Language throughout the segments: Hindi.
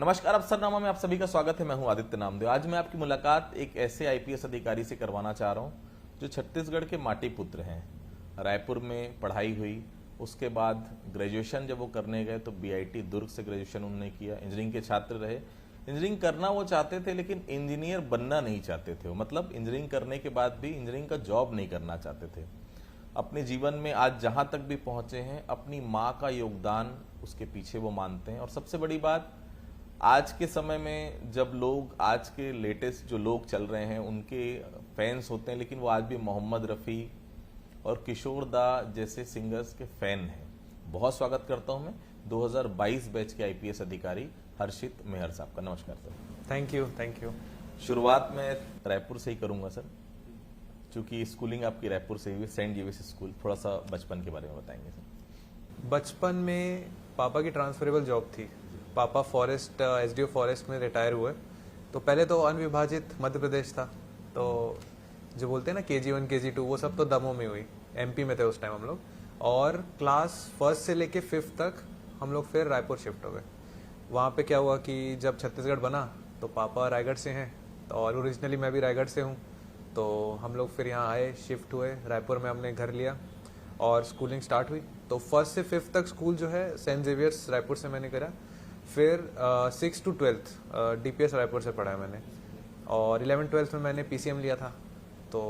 नमस्कार, अफसरनामा में आप सभी का स्वागत है। मैं हूं आदित्य नामदेव। आज मैं आपकी मुलाकात एक ऐसे आईपीएस अधिकारी से करवाना चाह रहा हूं जो छत्तीसगढ़ के माटी पुत्र हैं। रायपुर में पढ़ाई हुई, उसके बाद ग्रेजुएशन जब वो करने गए तो बीआईटी दुर्ग से ग्रेजुएशन उन्होंने किया। इंजीनियरिंग के छात्र रहे। इंजीनियरिंग करना वो चाहते थे लेकिन इंजीनियर बनना नहीं चाहते थे। मतलब इंजीनियरिंग करने के बाद भी इंजीनियरिंग का जॉब नहीं करना चाहते थे। अपने जीवन में आज जहां तक भी पहुंचे हैं, अपनी माँ का योगदान उसके पीछे वो मानते हैं। और सबसे बड़ी बात, आज के समय में जब लोग आज के लेटेस्ट जो लोग चल रहे हैं उनके फैंस होते हैं, लेकिन वो आज भी मोहम्मद रफ़ी और किशोर दा जैसे सिंगर्स के फैन हैं। बहुत स्वागत करता हूं मैं 2022 बैच के आईपीएस अधिकारी हर्षित मेहर साहब का। नमस्कार सर। Thank you. शुरुआत मैं रायपुर से ही करूंगा सर, क्योंकि स्कूलिंग आपकी रायपुर से हुई, सेंट जेवियर्स स्कूल। थोड़ा सा बचपन के बारे में बताएंगे सर। बचपन में पापा की ट्रांसफरेबल जॉब थी। पापा फॉरेस्ट एसडीओ फॉरेस्ट में रिटायर हुए। तो पहले तो अनविभाजित मध्य प्रदेश था, तो जो बोलते हैं ना KG1 KG2 वो सब तो दमों में हुई। एमपी में थे उस टाइम हम लोग। और क्लास 1 से लेके 5th तक हम लोग फिर रायपुर शिफ्ट हो गए। वहाँ पे क्या हुआ कि जब छत्तीसगढ़ बना तो पापा रायगढ़ से हैं, तो और ओरिजिनली मैं भी रायगढ़ से हूँ। तो हम लोग फिर यहाँ आए, शिफ्ट हुए, रायपुर में हमने घर लिया और स्कूलिंग स्टार्ट हुई। तो 1st से 5th तक स्कूल जो है सेंट जेवियर्स रायपुर से मैंने करा। फिर 6 to 12th DPS रायपुर से पढ़ा है मैंने। और 11th-12th में मैंने PCM लिया था। तो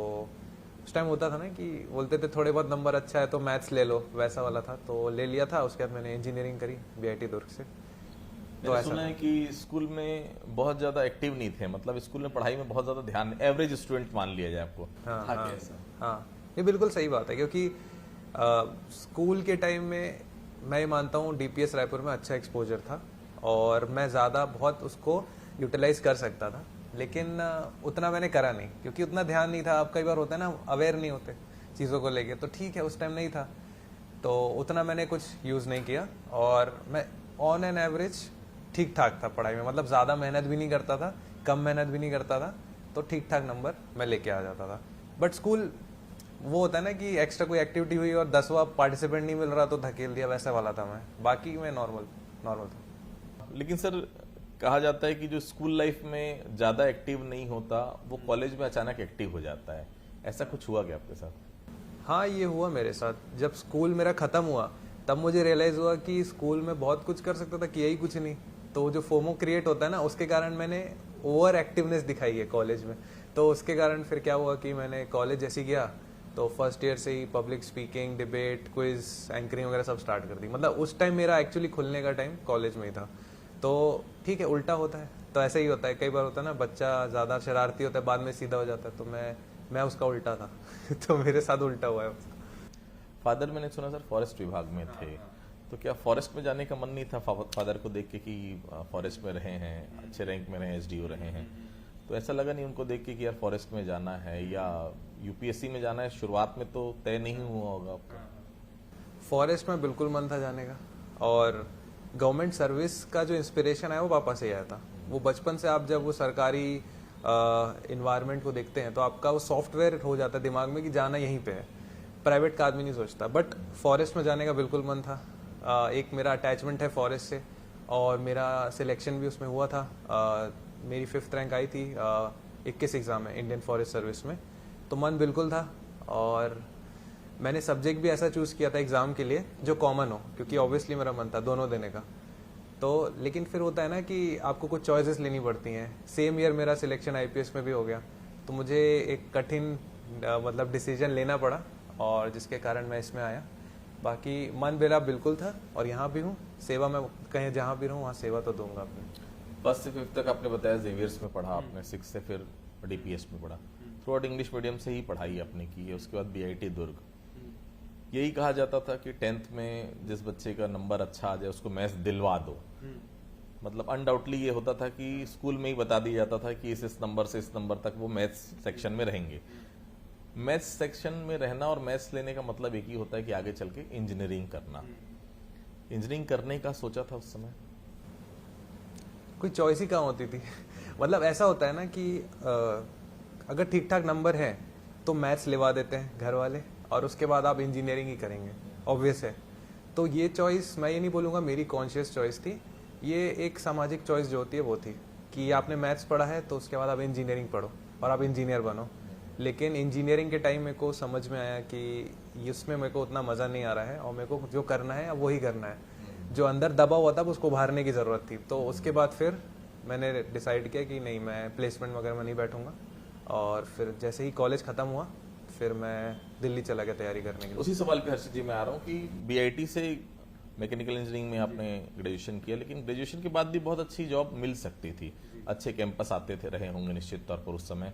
उस टाइम होता था ना कि बोलते थे थोड़े बहुत नंबर अच्छा है तो मैथ्स ले लो, वैसा वाला था, तो ले लिया था। उसके बाद मैंने इंजीनियरिंग करी बीआईटी दुर्ग से। तो सुना है कि स्कूल में बहुत ज्यादा एक्टिव नहीं थे, मतलब स्कूल में पढ़ाई में बहुत ज्यादा ध्यान, एवरेज स्टूडेंट मान लिया जाए आपको। हाँ, ये बिल्कुल सही बात है, क्योंकि स्कूल के टाइम में मैं ये मानता हूँ DPS रायपुर में अच्छा एक्सपोजर था और मैं ज़्यादा बहुत उसको यूटिलाइज कर सकता था, लेकिन उतना मैंने करा नहीं क्योंकि उतना ध्यान नहीं था। अब कई बार होता है ना, अवेयर नहीं होते चीज़ों को लेके, तो ठीक है उस टाइम नहीं था तो उतना मैंने कुछ यूज़ नहीं किया। और मैं ऑन एन एवरेज ठीक ठाक था पढ़ाई में, मतलब ज़्यादा मेहनत भी नहीं करता था, कम मेहनत भी नहीं करता था, तो ठीक ठाक नंबर मैं लेके आ जाता था। बट स्कूल वो होता है ना कि एक्स्ट्रा कोई एक्टिविटी हुई और 10वां पार्टिसिपेंट नहीं मिल रहा तो धकेल दिया, वैसा वाला था मैं। बाकी मैं नॉर्मल था। लेकिन सर कहा जाता है कि जो स्कूल लाइफ में ज्यादा एक्टिव नहीं होता वो कॉलेज में अचानक एक्टिव हो जाता है। ऐसा कुछ हुआ क्या आपके साथ? हाँ, ये हुआ मेरे साथ। जब स्कूल मेरा खत्म हुआ तब मुझे रियलाइज हुआ कि स्कूल में बहुत कुछ कर सकता था, किया ही कुछ नहीं। तो जो फोमो क्रिएट होता है ना, उसके कारण मैंने ओवर एक्टिवनेस दिखाई है कॉलेज में। तो उसके कारण फिर क्या हुआ कि मैंने कॉलेज जैसे गया तो फर्स्ट ईयर से ही public speaking, debate, quiz, anchoring वगैरह सब स्टार्ट कर दी। मतलब उस टाइम मेरा एक्चुअली खुलने का टाइम कॉलेज में ही था। तो ठीक है, उल्टा होता है तो ऐसा ही होता है। कई बार होता है ना, बच्चा ज़्यादा शरारती होता है, बाद में सीधा हो जाता है। तो मैं उसका उल्टा था तो मेरे साथ उल्टा हुआ है उसका। फादर, मैंने सुना सर फॉरेस्ट विभाग में थे, तो क्या फॉरेस्ट में जाने का मन नहीं था फादर को देख के कि फॉरेस्ट में रहे हैं, अच्छे रैंक में रहे, SDO रहे हैं, तो ऐसा लगा नहीं उनको देख के कि यार फॉरेस्ट में जाना है या UPSC में जाना है? शुरुआत में तो तय नहीं हुआ होगा आपका? फॉरेस्ट में बिल्कुल मन था जाने का, और गवर्नमेंट सर्विस का जो इंस्पिरेशन है वो पापा से ही आया था। वो बचपन से आप जब वो सरकारी इन्वायरमेंट को देखते हैं तो आपका वो सॉफ्टवेयर हो जाता है दिमाग में कि जाना यहीं पे है। प्राइवेट का आदमी नहीं सोचता। बट फॉरेस्ट में जाने का बिल्कुल मन था। एक मेरा अटैचमेंट है फॉरेस्ट से और मेरा सिलेक्शन भी उसमें हुआ था। मेरी 5th रैंक आई थी 21 एग्ज़ाम में इंडियन फॉरेस्ट सर्विस में। तो मन बिल्कुल था और मैंने सब्जेक्ट भी ऐसा चूज़ किया था एग्ज़ाम के लिए जो कॉमन हो, क्योंकि ऑब्वियसली मेरा मन था दोनों देने का। तो लेकिन फिर होता है ना कि आपको कुछ चॉइसेस लेनी पड़ती हैं। सेम ईयर मेरा सिलेक्शन IPS में भी हो गया, तो मुझे एक कठिन मतलब डिसीजन लेना पड़ा और जिसके कारण मैं इसमें आया। बाकी मन मेरा बिल्कुल था और यहाँ भी हूँ। सेवा में कहीं जहाँ भी रहूँ वहाँ सेवा तो दूंगा अपनी। 1st से 5th तक आपने बताया जेवियर्स में पढ़ा आपने, 6 से फिर DPS में पढ़ा, थ्रू आउट इंग्लिश मीडियम से ही पढ़ाई आपने की है। उसके बाद BIT दुर्ग। यही कहा जाता था कि 10th में जिस बच्चे का नंबर अच्छा आ जाए उसको मैथ्स दिलवा दो। मतलब अनडाउटली ये होता था कि स्कूल में ही बता दिया जाता था कि इस नंबर से इस नंबर तक वो मैथ्स सेक्शन में रहेंगे। मैथ्स सेक्शन में रहना और मैथ्स लेने का मतलब एक ही होता है कि आगे चल के इंजीनियरिंग करना। इंजीनियरिंग करने का सोचा था उस समय? कोई चॉइस ही कहाँ होती थी मतलब ऐसा होता है ना कि अगर ठीक ठाक नंबर है तो मैथ्स लिवा देते हैं घर वाले और उसके बाद आप इंजीनियरिंग ही करेंगे, ऑब्वियस है। तो ये चॉइस मैं ये नहीं बोलूँगा मेरी कॉन्शियस चॉइस थी, ये एक सामाजिक चॉइस जो होती है वो थी कि आपने मैथ्स पढ़ा है तो उसके बाद आप इंजीनियरिंग पढ़ो और आप इंजीनियर बनो। लेकिन इंजीनियरिंग के टाइम मेरे को समझ में आया कि इसमें मेरे को उतना मज़ा नहीं आ रहा है और मेरे को जो करना है वो ही करना है। जो अंदर दबा हुआ था उसको उभारने की ज़रूरत थी। तो उसके बाद फिर मैंने डिसाइड किया कि नहीं, मैं प्लेसमेंट वगैरह में नहीं बैठूंगा। और फिर जैसे ही कॉलेज ख़त्म हुआ फिर मैं दिल्ली चला गया तैयारी करने के लिए। उसी सवाल पे हर्षित जी मैं आ रहा हूँ कि बीआईटी से मैकेनिकल इंजीनियरिंग में आपने ग्रेजुएशन किया, लेकिन ग्रेजुएशन के बाद भी बहुत अच्छी जॉब मिल सकती थी, अच्छे कैंपस आते थे रहे होंगे निश्चित तौर पर उस समय।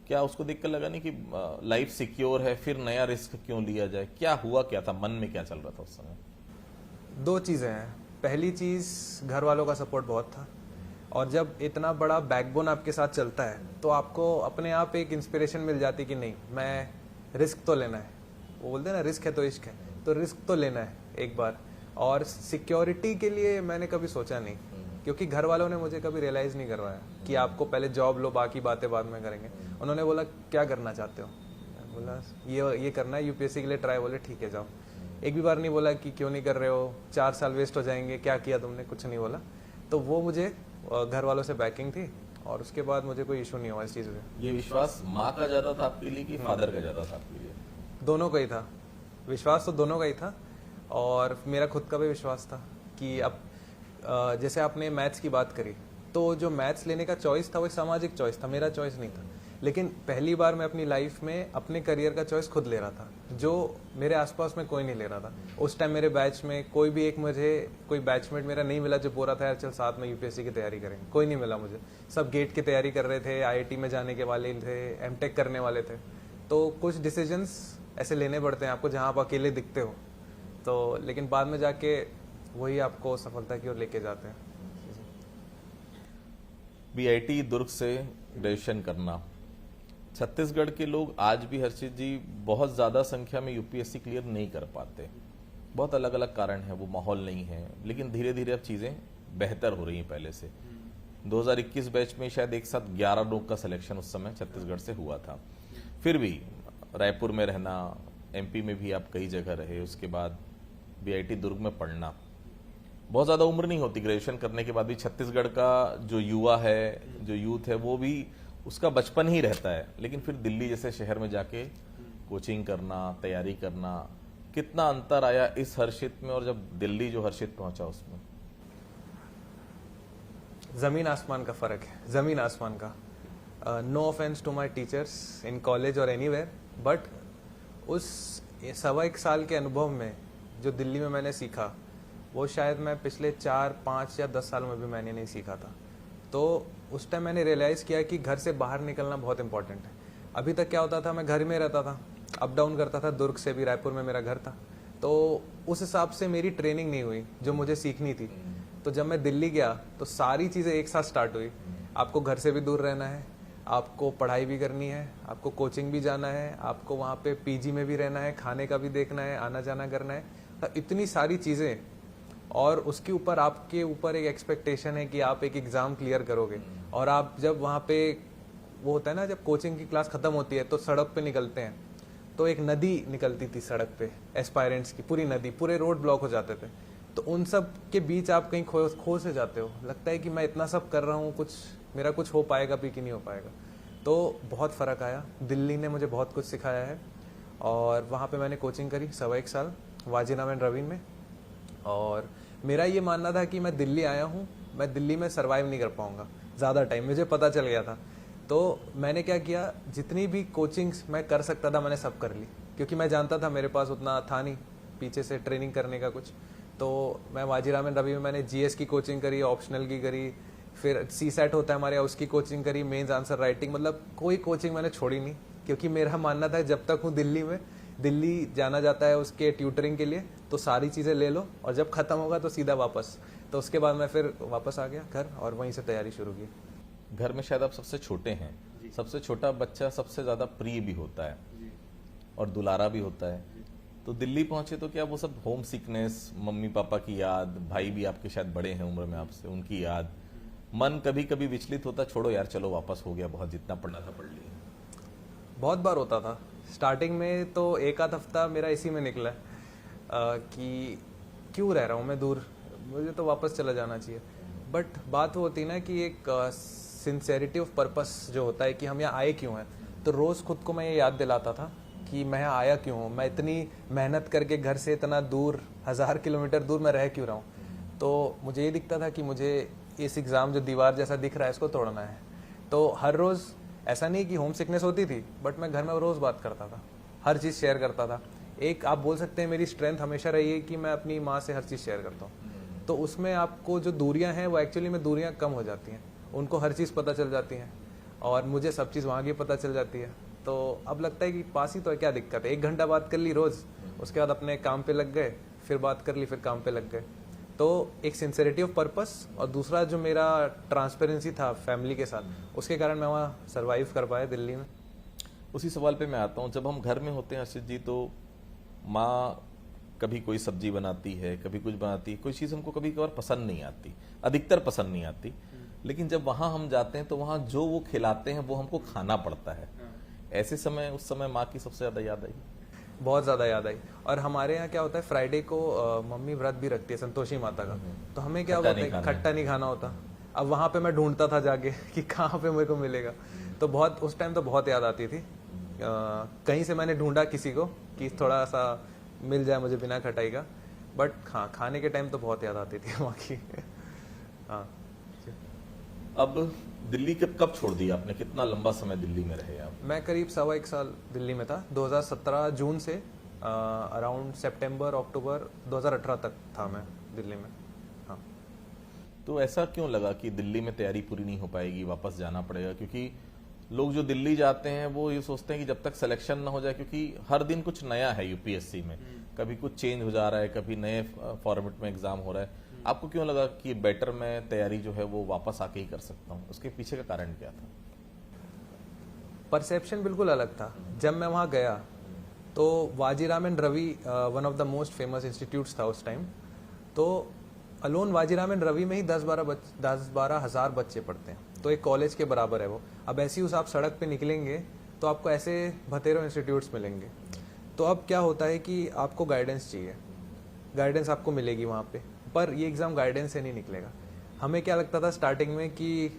क्या उसको देखकर लगा नहीं कि लाइफ सिक्योर है, फिर नया रिस्क क्यों लिया जाए? क्या हुआ, क्या था मन में, क्या चल रहा था उस समय? दो चीज़ें हैं। पहली चीज़, घर वालों का सपोर्ट बहुत था और जब इतना बड़ा बैकबोन आपके साथ चलता है तो आपको अपने आप एक इंस्पिरेशन मिल जाती कि नहीं, मैं रिस्क तो लेना है। वो बोलते हैं ना, रिस्क है तो इश्क है, तो रिस्क तो लेना है एक बार। और सिक्योरिटी के लिए मैंने कभी सोचा नहीं, क्योंकि घर वालों ने मुझे कभी रियलाइज़ नहीं करवाया कि आपको पहले जॉब लो, बाकी बातें बाद में करेंगे। उन्होंने बोला क्या करना चाहते हो? बोला ये करना है, यूपीएससी के लिए ट्राई। बोले ठीक है जाओ। एक भी बार नहीं बोला कि क्यों नहीं कर रहे हो, 4 साल वेस्ट हो जाएंगे, क्या किया तुमने, कुछ नहीं बोला। तो वो मुझे घर वालों से बैकिंग थी और उसके बाद मुझे कोई इशू नहीं हुआ इस चीज़ में। ये विश्वास माँ का ज्यादा था आपके लिए कि फादर का ज्यादा था आपके लिए? दोनों का ही था विश्वास, तो दोनों का ही था। और मेरा खुद का भी विश्वास था कि अब जैसे आपने मैथ्स की बात करी, तो जो मैथ्स लेने का चॉइस था वो सामाजिक चॉइस था, मेरा चॉइस नहीं था। लेकिन पहली बार मैं अपनी लाइफ में अपने करियर का चॉइस खुद ले रहा था, जो मेरे आसपास में कोई नहीं ले रहा था। उस टाइम मेरे बैच में कोई बैचमेट मेरा नहीं मिला जो बोल रहा था यार चल साथ में यूपीएससी की तैयारी करेंगे। कोई नहीं मिला मुझे। सब गेट की तैयारी कर रहे थे, आईआईटी में जाने के वाले थे, एमटेक करने वाले थे। तो कुछ डिसीजंस ऐसे लेने पड़ते हैं आपको जहाँ आप अकेले दिखते हो, तो लेकिन बाद में जाके वही आपको सफलता की ओर लेके जाते हैं। बीआईटी दुर्ग से ग्रेजुएशन करना, छत्तीसगढ़ के लोग आज भी हर्षित जी बहुत ज्यादा संख्या में यूपीएससी क्लियर नहीं कर पाते। बहुत अलग अलग कारण है, वो माहौल नहीं है, लेकिन धीरे धीरे अब चीजें बेहतर हो रही हैं पहले से। 2021 बैच में शायद एक साथ 11 लोग का सिलेक्शन उस समय छत्तीसगढ़ से हुआ था। फिर भी रायपुर में रहना, एमपी में भी आप कई जगह रहे, उसके बाद बीआईटी दुर्ग में पढ़ना, बहुत ज़्यादा उम्र नहीं होती ग्रेजुएशन करने के बाद भी। छत्तीसगढ़ का जो युवा है, जो यूथ है, वो भी उसका बचपन ही रहता है। लेकिन फिर दिल्ली जैसे शहर में जाके कोचिंग करना, तैयारी करना, कितना अंतर आया इस हर्षित में और जब दिल्ली जो हर्षित पहुंचा उसमें? ज़मीन आसमान का फ़र्क है, ज़मीन आसमान का। No offence to my teachers in college और एनीवेयर, बट उस 1.25 साल के अनुभव में जो दिल्ली में मैंने सीखा, वो शायद मैं पिछले 4, 5 या 10 साल में भी मैंने नहीं सीखा था। तो उस टाइम मैंने रियलाइज़ किया कि घर से बाहर निकलना बहुत इंपॉर्टेंट है। अभी तक क्या होता था, मैं घर में रहता था, अप डाउन करता था, दुर्ग से भी रायपुर में मेरा घर था, तो उस हिसाब से मेरी ट्रेनिंग नहीं हुई जो मुझे सीखनी थी। तो जब मैं दिल्ली गया तो सारी चीज़ें एक साथ स्टार्ट हुई। आपको घर से भी दूर रहना है, आपको पढ़ाई भी करनी है, आपको कोचिंग भी जाना है, आपको वहाँ पे पीजी में भी रहना है, खाने का भी देखना है, आना जाना करना है, तो इतनी सारी चीज़ें। और उसके ऊपर आपके ऊपर एक एक्सपेक्टेशन है कि आप एक एग्ज़ाम क्लियर करोगे। और आप जब वहाँ पे, वो होता है ना, जब कोचिंग की क्लास ख़त्म होती है तो सड़क पे निकलते हैं, तो एक नदी निकलती थी सड़क पे, एस्पायरेंट्स की पूरी नदी, पूरे रोड ब्लॉक हो जाते थे। तो उन सब के बीच आप कहीं खो से जाते हो, लगता है कि मैं इतना सब कर रहा हूँ, मेरा कुछ हो पाएगा भी कि नहीं हो पाएगा। तो बहुत फ़र्क आया। दिल्ली ने मुझे बहुत कुछ सिखाया है और वहाँ पे मैंने कोचिंग करी 1.25 साल वाजीराम एंड रवीन में। और मेरा ये मानना था कि मैं दिल्ली आया हूँ, मैं दिल्ली में सर्वाइव नहीं कर पाऊँगा ज़्यादा टाइम, मुझे पता चल गया था। तो मैंने क्या किया, जितनी भी कोचिंग्स मैं कर सकता था मैंने सब कर ली, क्योंकि मैं जानता था मेरे पास उतना था नहीं पीछे से ट्रेनिंग करने का कुछ। तो मैं वाजीराम एंड रवि में मैंने जीएस की कोचिंग करी, ऑप्शनल की करी, फिर सीसेट होता है हमारे यहाँ उसकी कोचिंग करी, मेंस आंसर राइटिंग, मतलब कोई कोचिंग मैंने छोड़ी नहीं, क्योंकि मेरा मानना था जब तक हूँ दिल्ली में, दिल्ली जाना जाता है उसके ट्यूटरिंग के लिए, तो सारी चीज़ें ले लो और जब ख़त्म होगा तो सीधा वापस। तो उसके बाद मैं फिर वापस आ गया घर और वहीं से तैयारी शुरू की। घर में शायद आप सबसे छोटे हैं, सबसे छोटा बच्चा सबसे ज़्यादा प्रिय भी होता है और दुलारा भी होता है। तो दिल्ली पहुंचे तो क्या वो सब होम सिकनेस, मम्मी पापा की याद, भाई भी आपके शायद बड़े हैं उम्र में आपसे, उनकी याद, मन कभी कभी विचलित होता, छोड़ो यार चलो वापस हो गया, बहुत जितना पढ़ना था पढ़ लिया? बहुत बार होता था। स्टार्टिंग में तो एक आध हफ्ता मेरा इसी में निकला कि क्यों रह रहा हूँ मैं दूर, मुझे तो वापस चला जाना चाहिए। बट बात वो होती है ना कि एक सिंसेरिटी ऑफ पर्पस जो होता है कि हम यहाँ आए क्यों हैं। तो रोज़ खुद को मैं ये याद दिलाता था कि मैं यहाँ आया क्यों हूँ, मैं इतनी मेहनत करके घर से इतना दूर 1000 किलोमीटर दूर मैं रह क्यों रहा हूँ। तो मुझे ये दिखता था कि मुझे इस एग्ज़ाम जो दीवार जैसा दिख रहा है इसको तोड़ना है। तो हर रोज़ ऐसा नहीं कि होम सिकनेस होती थी, बट मैं घर में रोज़ बात करता था, हर चीज़ शेयर करता था। एक आप बोल सकते हैं मेरी स्ट्रेंथ हमेशा रही है कि मैं अपनी माँ से हर चीज़ शेयर करता हूँ। तो उसमें आपको जो दूरियां हैं वो एक्चुअली में दूरियां कम हो जाती हैं, उनको हर चीज़ पता चल जाती हैं और मुझे सब चीज़ वहाँ की पता चल जाती है। तो अब लगता है कि पास ही तो है, क्या दिक्कत है, 1 घंटा बात कर ली रोज़, उसके बाद अपने काम पे लग गए, फिर बात कर ली, फिर काम पे लग गए। तो एक सिंसेरिटी ऑफ पर्पस और दूसरा जो मेरा ट्रांसपेरेंसी था फैमिली के साथ, उसके कारण मैं वहाँ सर्वाइव कर पाया दिल्ली में। उसी सवाल पे मैं आता हूँ, जब हम घर में होते हैं अर्षित जी, तो माँ कभी कोई सब्जी बनाती है, कभी कुछ बनाती है, कोई चीज़ हमको कभी कभार पसंद नहीं आती, अधिकतर पसंद नहीं आती, लेकिन जब वहाँ हम जाते हैं तो वहाँ जो वो खिलाते हैं वो हमको खाना पड़ता है। ऐसे समय, उस समय माँ की सबसे ज़्यादा याद आई? बहुत ज़्यादा याद आई। और हमारे यहाँ क्या होता है, फ्राइडे को मम्मी व्रत भी रखती है संतोषी माता का, तो हमें क्या होता है खट्टा नहीं खाना होता। अब वहाँ पे मैं ढूंढता था जाके कि कहाँ पे मेरे को मिलेगा, तो बहुत उस टाइम तो बहुत याद आती थी। कहीं से मैंने ढूंढा किसी को कि थोड़ा सा मिल जाए मुझे बिना खटाई का, बट हाँ खाने के टाइम तो बहुत याद आती थी वहाँ की। हाँ। अब दिल्ली कब छोड़ दिया आपने, कितना लंबा समय दिल्ली में रहे आप? मैं करीब 1.25 साल दिल्ली में था। 2017 जून से अराउंड सितंबर अक्टूबर 2018 तक था मैं दिल्ली में। हाँ। तो ऐसा क्यों लगा कि दिल्ली में तैयारी पूरी नहीं हो पाएगी, वापस जाना पड़ेगा? क्योंकि लोग जो दिल्ली जाते हैं वो ये सोचते हैं कि जब तक सिलेक्शन ना हो जाए, क्योंकि हर दिन कुछ नया है यूपीएससी में, कभी कुछ चेंज हो जा रहा है, कभी नए फॉर्मेट में एग्जाम हो रहा है। आपको क्यों लगा कि बेटर मैं तैयारी जो है वो वापस आके ही कर सकता हूँ? उसके पीछे का कारण क्या था? परसेप्शन बिल्कुल अलग था। जब मैं वहाँ गया तो Vajiram and Ravi one of the most famous institutes था उस टाइम। तो अलोन वाजीराम एंड रवि में ही 10-12 हज़ार बच्चे पढ़ते हैं, तो एक कॉलेज के बराबर है वो। अब ऐसे ही उस आप सड़क पे निकलेंगे तो आपको ऐसे भतेरों इंस्टीट्यूट्स मिलेंगे। तो अब क्या होता है कि आपको गाइडेंस चाहिए, गाइडेंस आपको मिलेगी वहाँ पे, पर ये एग्ज़ाम गाइडेंस से नहीं निकलेगा। हमें क्या लगता था स्टार्टिंग में कि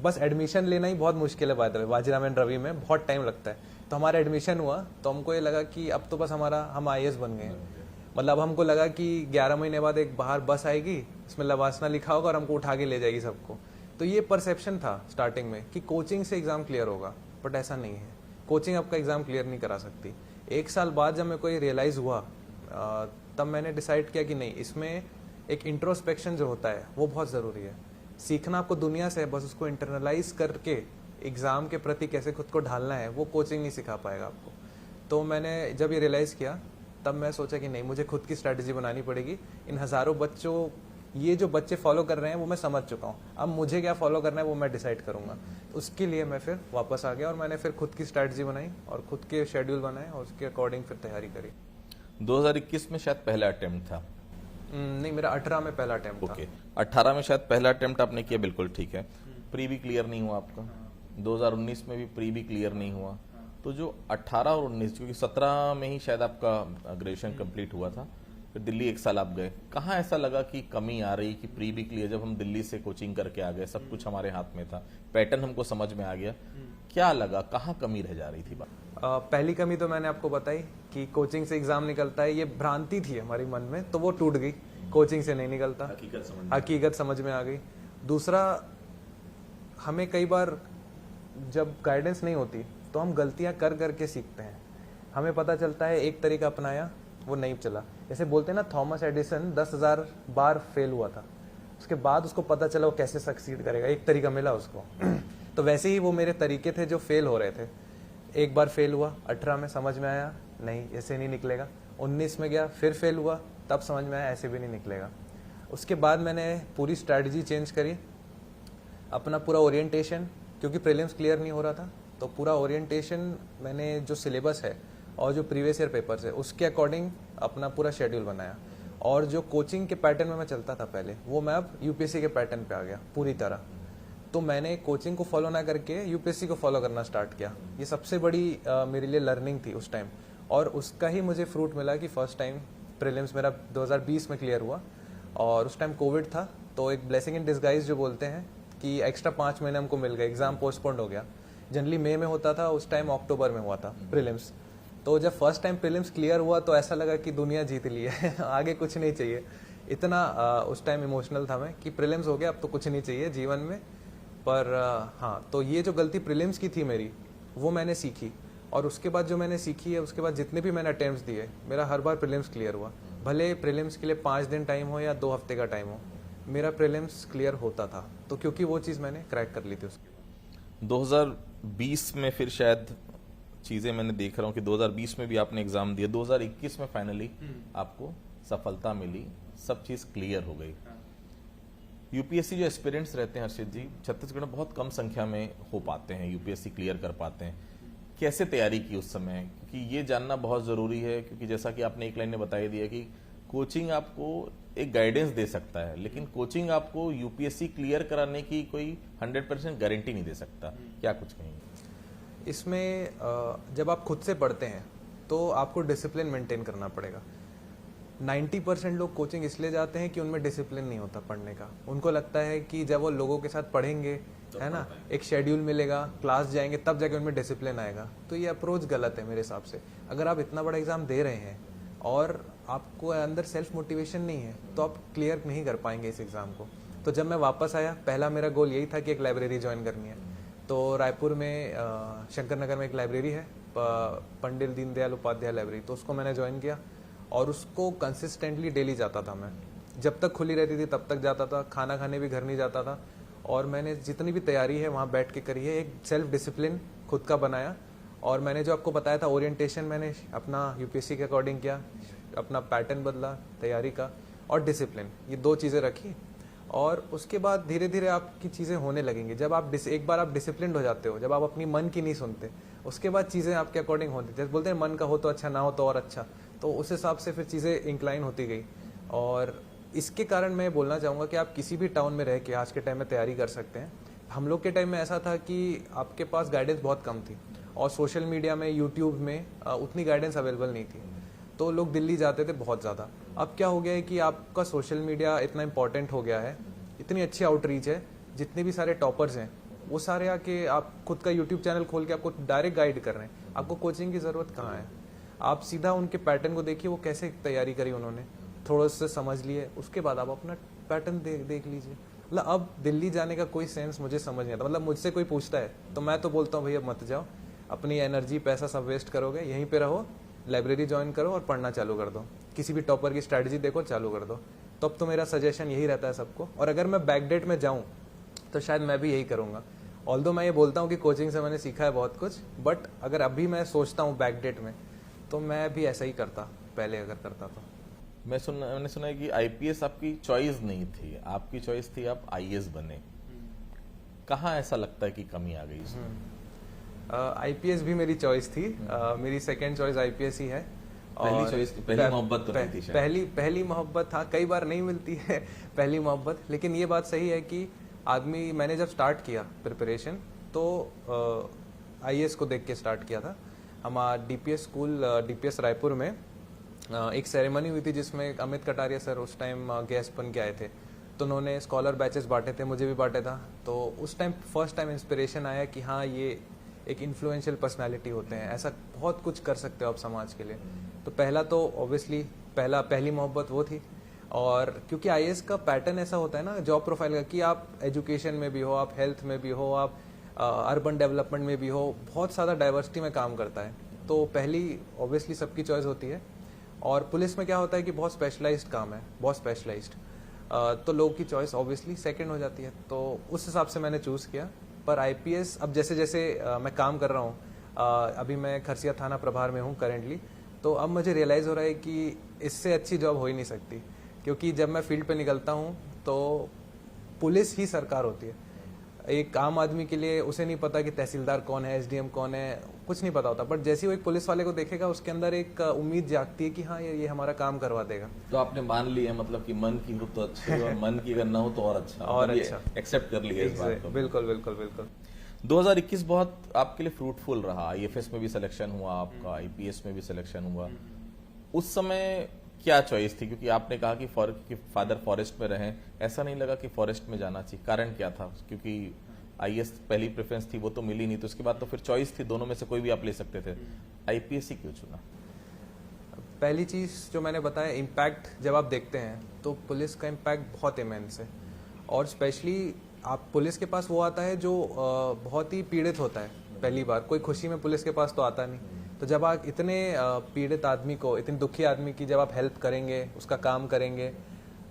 बस एडमिशन लेना ही बहुत मुश्किल है, बात है वाजीराम एंड रवि में बहुत टाइम लगता है। तो हमारा एडमिशन हुआ तो हमको ये लगा कि अब तो बस हम IAS बन गए हैं। मतलब हमको लगा कि 11 महीने बाद एक बाहर बस आएगी, इसमें लवासना लिखा होगा और हमको उठा के ले जाएगी सबको। तो ये परसेप्शन था स्टार्टिंग में कि कोचिंग से एग्ज़ाम क्लियर होगा, बट ऐसा नहीं है। कोचिंग आपका एग्ज़ाम क्लियर नहीं करा सकती। 1 साल बाद जब मेरे को ये रियलाइज़ हुआ तब मैंने डिसाइड किया कि नहीं, इसमें एक इंट्रोस्पेक्शन जो होता है वो बहुत ज़रूरी है। सीखना आपको दुनिया से है, बस उसको इंटरनलाइज करके एग्ज़ाम के प्रति कैसे खुद को ढालना है वो कोचिंग नहीं सिखा पाएगा आपको। तो मैंने जब ये रियलाइज़ किया तब मैं सोचा कि नहीं, मुझे खुद की स्ट्रैटेजी बनानी पड़ेगी। इन हज़ारों बच्चों, ये जो बच्चे फॉलो कर रहे हैं वो मैं समझ चुका हूँ, अब मुझे क्या फॉलो करना है वो मैं डिसाइड करूँगा। उसके लिए मैं फिर वापस आ गया और मैंने फिर खुद की स्ट्रैटेजी बनाई और खुद के शेड्यूल बनाए और उसके अकॉर्डिंग फिर तैयारी करी। 2021 में शायद पहला अटेम्प्ट था? नहीं, मेरा 18 में पहला अटेम्प्ट था। ओके, 18 में शायद पहला अटेम्प्ट आपने किया, बिल्कुल ठीक है। प्री भी क्लियर नहीं हुआ आपका, 2019 में भी प्री भी क्लियर नहीं हुआ। तो जो 18 और 19, क्योंकि 17 में ही शायद आपका ग्रेजुएशन कंप्लीट हुआ था, फिर दिल्ली 1 साल आप गए, कहाँ ऐसा लगा कि कमी आ रही कि प्री भी क्लियर, जब हम दिल्ली से कोचिंग करके आ गए, सब कुछ हमारे हाथ में था, पैटर्न हमको समझ में आ गया, क्या लगा, कहाँ कमी रह जा रही थी बात? पहली कमी तो मैंने आपको बताई कि कोचिंग से एग्जाम निकलता है, ये भ्रांति थी हमारी मन में, तो वो टूट गई। कोचिंग से नहीं निकलता, हकीकत समझ में आ गई। दूसरा, हमें कई बार जब गाइडेंस नहीं होती तो हम गलतियां कर करके सीखते हैं। हमें पता चलता है एक तरीका अपनाया, वो नहीं चला। जैसे बोलते हैं ना, थॉमस एडिसन 10,000 बार फेल हुआ था, उसके बाद उसको पता चला वो कैसे सक्सीड करेगा, एक तरीका मिला उसको। तो वैसे ही वो मेरे तरीके थे जो फेल हो रहे थे। एक बार फेल हुआ, 18 में समझ में आया नहीं ऐसे नहीं निकलेगा। 19 में गया, फिर फेल हुआ, तब समझ में आया ऐसे भी नहीं निकलेगा। उसके बाद मैंने पूरी स्ट्रैटेजी चेंज करी, अपना पूरा ओरिएंटेशन, क्योंकि प्रीलिम्स क्लियर नहीं हो रहा था, तो पूरा ओरिएंटेशन मैंने जो सिलेबस है और जो प्रीवियस ईयर पेपर्स है उसके अकॉर्डिंग अपना पूरा शेड्यूल बनाया। और जो कोचिंग के पैटर्न में मैं चलता था पहले, वो मैं अब यूपीएससी के पैटर्न पे आ गया पूरी तरह। तो मैंने कोचिंग को फॉलो ना करके यूपीएससी को फॉलो करना स्टार्ट किया। ये सबसे बड़ी मेरे लिए लर्निंग थी उस टाइम, और उसका ही मुझे फ्रूट मिला कि फर्स्ट टाइम प्रीलिम्स मेरा 2020 में क्लियर हुआ। और उस टाइम कोविड था, तो तो एक ब्लेसिंग इन डिस्गाइज जो बोलते हैं कि एक्स्ट्रा 5 महीने हमको मिल गए, एग्जाम पोस्टपोन्ड हो गया। जनरली मई में होता था, उस टाइम अक्टूबर में हुआ था प्रीलिम्स। तो जब फर्स्ट टाइम प्रीलिम्स क्लियर हुआ तो ऐसा लगा कि दुनिया जीत ली है आगे कुछ नहीं चाहिए। इतना उस टाइम इमोशनल था मैं कि प्रीलिम्स हो गया, अब तो कुछ नहीं चाहिए जीवन में। पर हाँ, तो ये जो गलती प्रीलिम्स की थी मेरी, वो मैंने सीखी। और उसके बाद जो मैंने सीखी है, उसके बाद जितने भी मैंने अटेम्प्ट्स दिए, मेरा हर बार प्रीलिम्स क्लियर हुआ। भले प्रीलिम्स के लिए 5 दिन टाइम हो या 2 हफ्ते का टाइम हो, मेरा प्रीलिम्स क्लियर होता था। तो क्योंकि वो चीज़ मैंने क्रैक कर ली थी उसके बाद। 2020 में फिर शायद चीजें मैंने देख रहा हूँ कि 2020 में भी आपने एग्जाम दिया, 2021 में फाइनली आपको सफलता मिली, सब चीज क्लियर हो गई। यूपीएससी जो एस्पिरेंट्स रहते हैं हर्षित जी, छत्तीसगढ़ में बहुत कम संख्या में हो पाते हैं, यूपीएससी क्लियर कर पाते हैं। कैसे तैयारी की उस समय, क्योंकि ये जानना बहुत जरूरी है, क्योंकि जैसा कि आपने एक लाइन में बताई दिया कि कोचिंग आपको एक गाइडेंस दे सकता है, लेकिन कोचिंग आपको यूपीएससी क्लियर कराने की कोई 100% गारंटी नहीं दे सकता। क्या कुछ कहेंगे इसमें? जब आप खुद से पढ़ते हैं तो आपको डिसिप्लिन मेंटेन करना पड़ेगा। 90% लोग कोचिंग इसलिए जाते हैं कि उनमें डिसिप्लिन नहीं होता पढ़ने का। उनको लगता है कि जब वो लोगों के साथ पढ़ेंगे, है ना, एक शेड्यूल मिलेगा, क्लास जाएंगे, तब जाके उनमें डिसिप्लिन आएगा। तो ये अप्रोच गलत है मेरे हिसाब से। अगर आप इतना बड़ा एग्जाम दे रहे हैं और आपको अंदर सेल्फ मोटिवेशन नहीं है, तो आप क्लियर नहीं कर पाएंगे इस एग्ज़ाम को। तो जब मैं वापस आया, पहला मेरा गोल यही था कि एक लाइब्रेरी ज्वाइन करनी है। तो रायपुर में शंकर नगर में एक लाइब्रेरी है, पंडित दीनदयाल उपाध्याय लाइब्रेरी, तो उसको मैंने ज्वाइन किया और उसको कंसिस्टेंटली डेली जाता था मैं। जब तक खुली रहती थी तब तक जाता था, खाना खाने भी घर नहीं जाता था। और मैंने जितनी भी तैयारी है वहाँ बैठ के करी है, एक सेल्फ डिसिप्लिन खुद का बनाया। और मैंने जो आपको बताया था ओरिएंटेशन, मैंने अपना यूपीएससी के अकॉर्डिंग किया, अपना पैटर्न बदला तैयारी का, और डिसिप्लिन, ये 2 चीज़ें रखी। और उसके बाद धीरे धीरे आपकी चीज़ें होने लगेंगी। जब आप एक बार आप डिसिप्लिन हो जाते हो, जब आप अपनी मन की नहीं सुनते, उसके बाद चीज़ें आपके अकॉर्डिंग होती। जैसे बोलते हैं मन का हो तो अच्छा, ना हो तो और अच्छा। तो उस हिसाब से फिर चीज़ें इंक्लाइन होती गई। और इसके कारण मैं बोलना चाहूँगा कि आप किसी भी टाउन में रह के आज के टाइम में तैयारी कर सकते हैं। हम लोग के टाइम में ऐसा था कि आपके पास गाइडेंस बहुत कम थी, और सोशल मीडिया में, यूट्यूब में उतनी गाइडेंस अवेलेबल नहीं थी। तो लोग दिल्ली जाते थे बहुत ज़्यादा। अब क्या हो गया है कि आपका सोशल मीडिया इतना इंपॉर्टेंट हो गया है, इतनी अच्छी आउटरीच है, जितने भी सारे टॉपर्स हैं वो सारे आके आप खुद का यूट्यूब चैनल खोल के आपको डायरेक्ट गाइड कर रहे हैं। आपको कोचिंग की ज़रूरत कहाँ है? आप सीधा उनके पैटर्न को देखिए, वो कैसे तैयारी करी उन्होंने, थोड़ा सा समझ लिए, उसके बाद आप अपना पैटर्न देख लीजिए। मतलब अब दिल्ली जाने का कोई सेंस मुझे समझ नहीं आता। मतलब मुझसे कोई पूछता है तो मैं तो बोलता हूँ भैया मत जाओ, अपनी एनर्जी पैसा सब वेस्ट करोगे, यहीं पे रहो, लाइब्रेरी ज्वाइन करो और पढ़ना चालू कर दो, किसी भी टॉपर की स्ट्रैटेजी देखो, चालू कर दो। तो अब तो मेरा सजेशन यही रहता है सबको। और अगर मैं बैकडेट में जाऊँ तो शायद मैं भी यही करूँगा। ऑल्दो मैं ये बोलता हूँ कि कोचिंग से मैंने सीखा है बहुत कुछ, बट अगर अभी मैं सोचता हूँ बैकडेट में, तो मैं भी ऐसा ही करता पहले अगर करता तो। मैंने सुना है कि आईपीएस आपकी चॉइस नहीं थी, आपकी चॉइस थी आप आईएएस बने। कहाँ ऐसा लगता है कि कमी आ गई इसमें? आईपीएस भी मेरी चॉइस थी। मेरी सेकंड चॉइस आईपीएस ही है। पहली चॉइस, पहली मोहब्बत तो नहीं थी शायद। पहली मोहब्बत, हाँ, कई बार नहीं मिलती है पहली मोहब्बत। लेकिन ये बात सही है कि आदमी, मैंने जब स्टार्ट किया प्रिपरेशन तो आईएएस को देख के स्टार्ट किया था। हमारा डीपीएस स्कूल, डीपीएस रायपुर में एक सेरेमनी हुई थी जिसमें अमित कटारिया सर उस टाइम गेस्ट बन के आए थे। तो उन्होंने स्कॉलर बैचेस बांटे थे, मुझे भी बांटे था। तो उस टाइम फर्स्ट टाइम इंस्पिरेशन आया कि हाँ, ये एक इन्फ्लुएंशियल पर्सनालिटी होते हैं, ऐसा बहुत कुछ कर सकते हो आप समाज के लिए। तो पहला तो ऑब्वियसली पहली मोहब्बत वो थी। और क्योंकि आईएएस का पैटर्न ऐसा होता है ना जॉब प्रोफाइल का, कि आप एजुकेशन में भी हो, आप हेल्थ में भी हो, आप अर्बन डेवलपमेंट में भी हो, बहुत ज़्यादा डाइवर्सिटी में काम करता है। तो पहली ऑब्वियसली सबकी चॉइस होती है। और पुलिस में क्या होता है कि बहुत स्पेशलाइज्ड काम है, बहुत स्पेशलाइज्ड, तो लोगों की चॉइस ऑब्वियसली सेकंड हो जाती है। तो उस हिसाब से मैंने चूज़ किया। पर आईपीएस अब जैसे जैसे मैं काम कर रहा हूँ, अभी मैं खरसिया थाना प्रभार में हूँ करेंटली, तो अब मुझे रियलाइज़ हो रहा है कि इससे अच्छी जॉब हो ही नहीं सकती। क्योंकि जब मैं फील्ड पे निकलता हूँ तो पुलिस ही सरकार होती है। एक आम आदमी के लिए उसे नहीं पता कि तहसीलदार कौन है, एसडीएम कौन है, कुछ नहीं पता होता। बट जैसे ही वो एक पुलिस वाले को देखेगा, उसके अंदर एक उम्मीद जागती है कि हाँ ये हमारा काम करवा देगा। तो आपने मान लिया, मतलब कि मन की हो तो अच्छी और मन की करना हो तो और अच्छा, और अच्छा एक्सेप्ट कर लिया इस बात को। बिल्कुल बिल्कुल बिल्कुल। 2021 बहुत आपके लिए फ्रूटफुल रहा। आईएफएस में भी सिलेक्शन हुआ आपका, आईपीएस में भी सिलेक्शन हुआ। उस समय क्या चॉइस थी? क्योंकि आपने कहा कि फादर फॉरेस्ट में रहें, ऐसा नहीं लगा कि फॉरेस्ट में जाना चाहिए? कारण क्या था? क्योंकि आईएएस पहली प्रेफरेंस थी, वो तो मिली नहीं, तो उसके बाद तो फिर चॉइस थी, दोनों में से कोई भी आप ले सकते थे, आईपीएस ही क्यों चुना? पहली चीज़ जो मैंने बताया, इम्पैक्ट जब आप देखते हैं तो पुलिस का इम्पैक्ट बहुत इमेंस है। और स्पेशली आप पुलिस के पास वो आता है जो बहुत ही पीड़ित होता है। पहली बार कोई खुशी में पुलिस के पास तो आता नहीं। तो जब आप इतने पीड़ित आदमी को, इतने दुखी आदमी की जब आप हेल्प करेंगे, उसका काम करेंगे,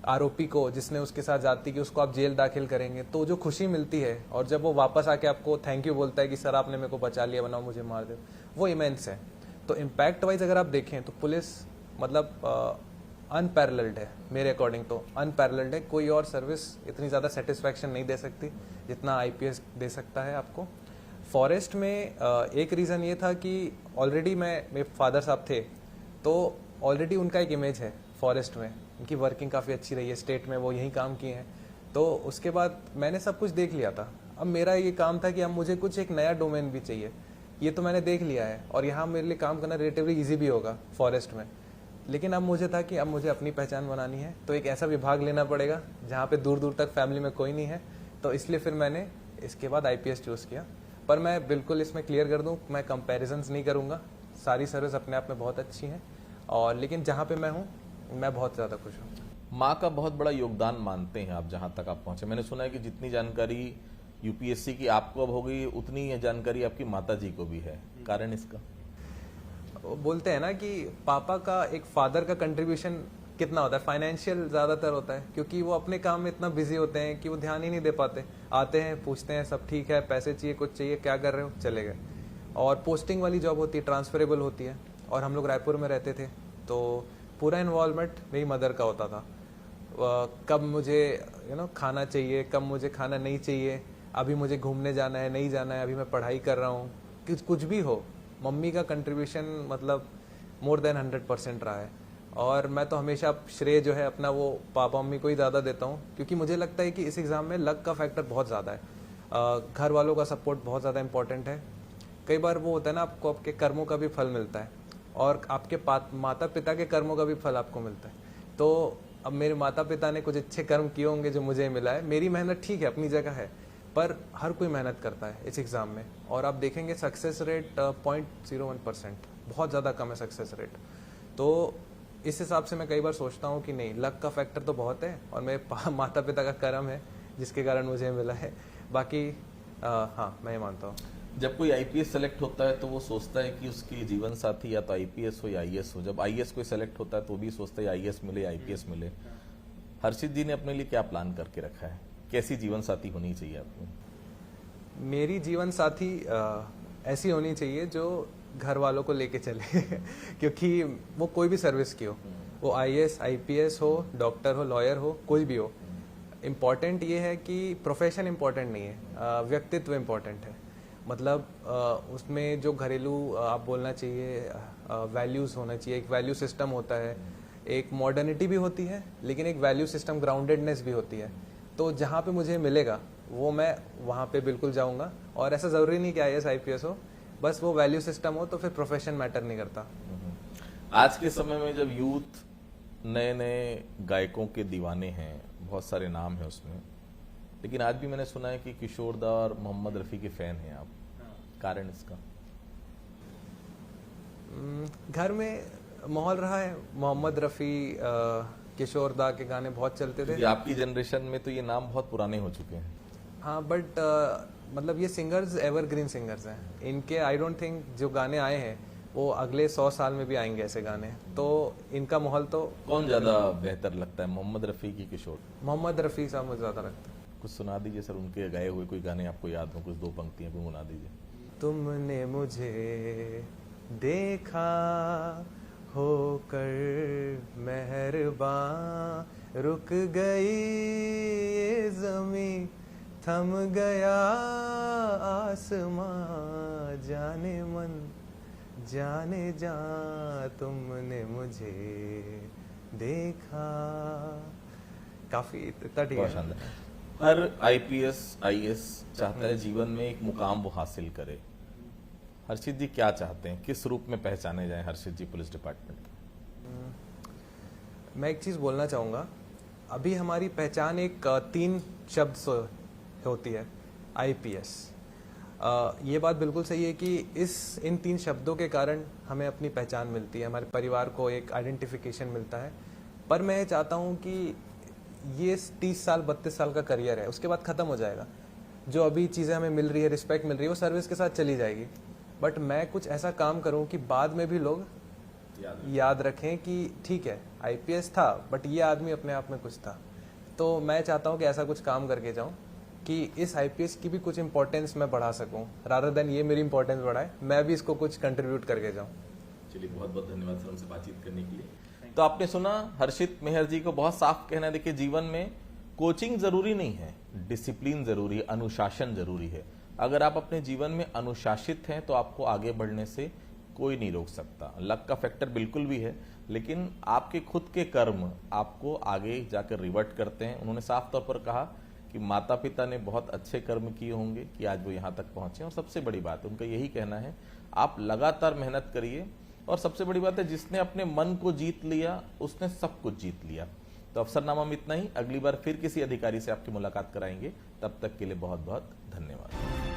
आरोपी को जिसने उसके साथ जाती की, उसको आप जेल दाखिल करेंगे, तो जो खुशी मिलती है और जब वो वापस आके आपको थैंक यू बोलता है कि सर आपने मेरे को बचा लिया वरना मुझे मार दे, वो इमेंस है। तो इम्पैक्ट वाइज अगर आप देखें तो पुलिस मतलब अनपैरेलल्ड है मेरे अकॉर्डिंग, तो अनपैरेलल्ड है। कोई और सर्विस इतनी ज़्यादा सेटिस्फैक्शन नहीं दे सकती जितना आईपीएस दे सकता है आपको। फॉरेस्ट में एक रीज़न ये था कि ऑलरेडी मेरे फादर साहब थे, तो ऑलरेडी उनका एक इमेज है फॉरेस्ट में, उनकी वर्किंग काफ़ी अच्छी रही है, स्टेट में वो यही काम किए हैं। तो उसके बाद मैंने सब कुछ देख लिया था। अब मेरा ये काम था कि अब मुझे कुछ एक नया डोमेन भी चाहिए, ये तो मैंने देख लिया है और यहाँ मेरे लिए काम करना रिलेटिवली ईजी भी होगा फॉरेस्ट में। लेकिन अब मुझे था कि अब मुझे अपनी पहचान बनानी है, तो एक ऐसा विभाग लेना पड़ेगा जहाँ पे दूर दूर तक फैमिली में कोई नहीं है। तो इसलिए फिर मैंने इसके बाद आईपीएस चूज़ किया। पर मैं बिल्कुल इसमें क्लियर कर दूं, मैं कंपैरिजंस नहीं करूंगा, सारी सर्विस अपने आप में बहुत अच्छी हैं। और लेकिन जहाँ पे मैं हूँ मैं बहुत ज़्यादा खुश हूँ। माँ का बहुत बड़ा योगदान मानते हैं आप जहाँ तक आप पहुँचे? मैंने सुना है कि जितनी जानकारी यूपीएससी की आपको अब हो गई, उतनी जानकारी आपकी माता जी को भी है, कारण इसका? वो बोलते हैं ना कि पापा का, एक फादर का कंट्रीब्यूशन कितना होता है, फाइनेंशियल ज़्यादातर होता है, क्योंकि वो अपने काम में इतना बिजी होते हैं कि वो ध्यान ही नहीं दे पाते। आते हैं, पूछते हैं सब ठीक है, पैसे चाहिए, कुछ चाहिए, क्या कर रहे हो, चले गए। और पोस्टिंग वाली जॉब होती है, ट्रांसफरेबल होती है, और हम लोग रायपुर में रहते थे, तो पूरा इन्वॉल्वमेंट मेरी मदर का होता था। कब मुझे खाना चाहिए, कब मुझे खाना नहीं चाहिए, अभी मुझे घूमने जाना है, नहीं जाना है, अभी मैं पढ़ाई कर रहा हूँ, कुछ भी हो, मम्मी का कंट्रीब्यूशन मतलब मोर देन 100% रहा है। और मैं तो हमेशा श्रेय जो है अपना वो पापा मम्मी को ही ज़्यादा देता हूँ, क्योंकि मुझे लगता है कि इस एग्ज़ाम में लक का फैक्टर बहुत ज़्यादा है। घर वालों का सपोर्ट बहुत ज़्यादा इंपॉर्टेंट है। कई बार वो होता है ना, आपको आपके कर्मों का भी फल मिलता है और आपके माता पिता के कर्मों का भी फल आपको मिलता है। तो अब मेरे माता पिता ने कुछ अच्छे कर्म किए होंगे जो मुझे मिला है। मेरी मेहनत ठीक है, अपनी जगह है, पर हर कोई मेहनत करता है इस एग्ज़ाम में। और आप देखेंगे सक्सेस रेट 0.01%, बहुत ज़्यादा कम है सक्सेस रेट। तो इस हिसाब से मैं कई बार सोचता हूँ कि नहीं, लक का फैक्टर तो बहुत है और मेरे माता पिता का कर्म है जिसके कारण मुझे मिला है। बाकी हाँ, मैं ये मानता हूँ। जब कोई आईपीएस सेलेक्ट होता है तो वो सोचता है कि उसकी जीवन साथी या तो आईपीएस हो या आईएएस हो। जब आईएएस कोई सेलेक्ट होता है तो वो भी सोचता है आईएएस मिले, आईपीएस मिले। हर्षित जी ने अपने लिए क्या प्लान करके रखा है? कैसी जीवन साथी होनी चाहिए आपको? मेरी जीवन साथी ऐसी होनी चाहिए जो घर वालों को लेके चले क्योंकि वो कोई भी सर्विस की हो, वो आईएएस, आईपीएस हो, डॉक्टर हो, लॉयर हो, कोई भी हो। इम्पॉर्टेंट ये है कि प्रोफेशन इम्पॉर्टेंट नहीं है, व्यक्तित्व इम्पॉर्टेंट है। मतलब उसमें जो घरेलू आप बोलना चाहिए, वैल्यूज़ होना चाहिए, एक वैल्यू सिस्टम होता है, एक मॉडर्निटी भी होती है, लेकिन एक वैल्यू सिस्टम, ग्राउंडेडनेस भी होती है। तो जहाँ पे मुझे मिलेगा वो मैं वहाँ पे बिल्कुल जाऊँगा। और ऐसा ज़रूरी नहीं कि आईएएस आईपीएस हो, बस वो वैल्यू सिस्टम हो, तो फिर प्रोफेशन मैटर नहीं करता। आज के समय में जब यूथ नए नए गायकों के दीवाने हैं, बहुत सारे नाम हैं उसमें, लेकिन आज भी मैंने सुना है कि किशोर दा और मोहम्मद रफ़ी के फैन हैं आप, कारण इसका? घर में माहौल रहा है, मोहम्मद रफ़ी, किशोर दा के गाने बहुत चलते थे। आपकी जनरेशन में तो ये नाम बहुत पुराने हो चुके हैं। हाँ, बट मतलब ये सिंगर्स एवरग्रीन सिंगर्स हैं। इनके आई डोंट थिंक जो गाने आए हैं वो अगले 100 साल में भी आएंगे ऐसे गाने। तो इनका माहौल तो कौन ज़्यादा बेहतर लगता है, मोहम्मद रफ़ी की किशोर? मोहम्मद रफ़ी साहब मुझे ज़्यादा लगता है। कुछ सुना दीजिए सर, उनके गाए हुए कोई गाने आपको याद हो, कुछ दो पंक्तियां गुनगुना दीजिए। तुमने मुझे देखा होकर मेहरबान, रुक गई ये ज़मीं, थम गया आसमां, जाने मन जाने जा, तुमने मुझे देखा। काफी इतना ठीक बहुत है। शानदार। हर आईपीएस आईएएस चाहता है जीवन में एक मुकाम वो हासिल करे। हर्षित जी क्या चाहते हैं, किस रूप में पहचाने जाएं हर्षित जी पुलिस डिपार्टमेंट? मैं एक चीज़ बोलना चाहूँगा, अभी हमारी पहचान एक 3 शब्द से होती है, IPS। ये बात बिल्कुल सही है कि इन 3 शब्दों के कारण हमें अपनी पहचान मिलती है, हमारे परिवार को एक आइडेंटिफिकेशन मिलता है। पर मैं चाहता हूँ कि ये 30 साल 32 साल का करियर है, उसके बाद ख़त्म हो जाएगा। जो अभी चीज़ें हमें मिल रही है, रिस्पेक्ट मिल रही है, वो सर्विस के साथ चली जाएगी। बट मैं कुछ ऐसा काम करूँ कि बाद में भी लोग याद रखें कि ठीक है IPS था, बट ये आदमी अपने आप में कुछ था। तो मैं चाहता हूँ कि ऐसा कुछ काम करके जाऊँ कि इस IPS की भी कुछ इंपॉर्टेंस मैं बढ़ा सकूँ, रादर देन ये मेरी इंपॉर्टेंस बढ़ाए, मैं भी इसको कुछ कंट्रीब्यूट करके जाऊँ। चलिए, बहुत बहुत धन्यवाद सर हमसे बातचीत करने के लिए। तो आपने सुना हर्षित मेहर जी को बहुत साफ कहना है, देखिए जीवन में कोचिंग जरूरी नहीं है, डिसिप्लिन जरूरी है, अनुशासन जरूरी है। अगर आप अपने जीवन में अनुशासित हैं तो आपको आगे बढ़ने से कोई नहीं रोक सकता। लक का फैक्टर बिल्कुल भी है, लेकिन आपके खुद के कर्म आपको आगे जाकर रिवर्ट करते हैं। उन्होंने साफ तौर पर कहा कि माता पिता ने बहुत अच्छे कर्म किए होंगे कि आज वो यहाँ तक पहुंचे, और सबसे बड़ी बात उनका यही कहना है, आप लगातार मेहनत करिए। और सबसे बड़ी बात है, जिसने अपने मन को जीत लिया उसने सब कुछ जीत लिया। तो अफसरनामा में इतना ही, अगली बार फिर किसी अधिकारी से आपकी मुलाकात कराएंगे। तब तक के लिए बहुत बहुत धन्यवाद।